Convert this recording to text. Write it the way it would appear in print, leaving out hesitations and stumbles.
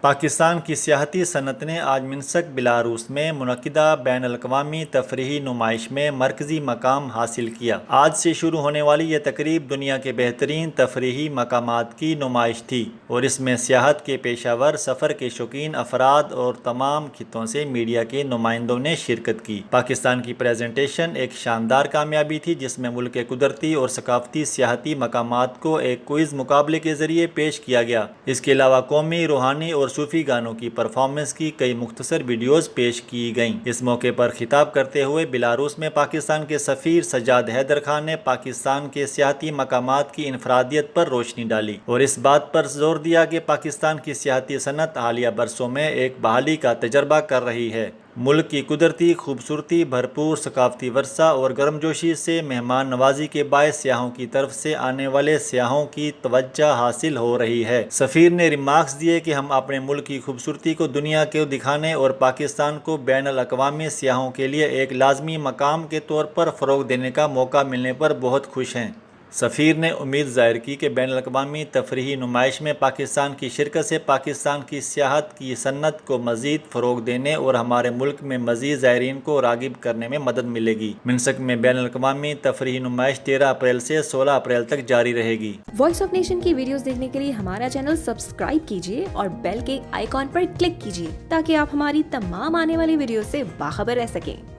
پاکستان کی سیاحتی صنعت نے آج منسک بیلاروس میں منعقدہ بین الاقوامی تفریحی نمائش میں مرکزی مقام حاصل کیا۔ آج سے شروع ہونے والی یہ تقریب دنیا کے بہترین تفریحی مقامات کی نمائش تھی اور اس میں سیاحت کے پیشہ ور، سفر کے شوقین افراد اور تمام خطوں سے میڈیا کے نمائندوں نے شرکت کی۔ پاکستان کی پریزنٹیشن ایک شاندار کامیابی تھی جس میں ملک کے قدرتی اور ثقافتی سیاحتی مقامات کو ایک کوئز مقابلے کے ذریعے پیش کیا گیا۔ اس کے علاوہ قومی، روحانی اور صوفی گانوں کی پرفارمنس کی کئی مختصر ویڈیوز پیش کی گئیں۔ اس موقع پر خطاب کرتے ہوئے بیلاروس میں پاکستان کے سفیر سجاد حیدر خان نے پاکستان کے سیاحتی مقامات کی انفرادیت پر روشنی ڈالی اور اس بات پر زور دیا کہ پاکستان کی سیاحتی صنعت حالیہ برسوں میں ایک بحالی کا تجربہ کر رہی ہے۔ ملک کی قدرتی خوبصورتی، بھرپور ثقافتی ورثہ اور گرمجوشی سے مہمان نوازی کے باعث سیاحوں کی طرف سے آنے والے سیاحوں کی توجہ حاصل ہو رہی ہے۔ سفیر نے ریمارکس دیے کہ ہم اپنے ملک کی خوبصورتی کو دنیا کو دکھانے اور پاکستان کو بین الاقوامی سیاحوں کے لیے ایک لازمی مقام کے طور پر فروغ دینے کا موقع ملنے پر بہت خوش ہیں۔ سفیر نے امید ظاہر کی کہ بین الاقوامی تفریحی نمائش میں پاکستان کی شرکت سے پاکستان کی سیاحت کی صنعت کو مزید فروغ دینے اور ہمارے ملک میں مزید زائرین کو راغب کرنے میں مدد ملے گی۔ منسک میں بین الاقوامی تفریحی نمائش 13 اپریل سے 16 اپریل تک جاری رہے گی۔ وائس آف نیشن کی ویڈیوز دیکھنے کے لیے ہمارا چینل سبسکرائب کیجیے اور بیل کے آئیکن پر کلک کیجیے تاکہ آپ ہماری تمام آنے والی ویڈیوز سے باخبر رہ سکیں۔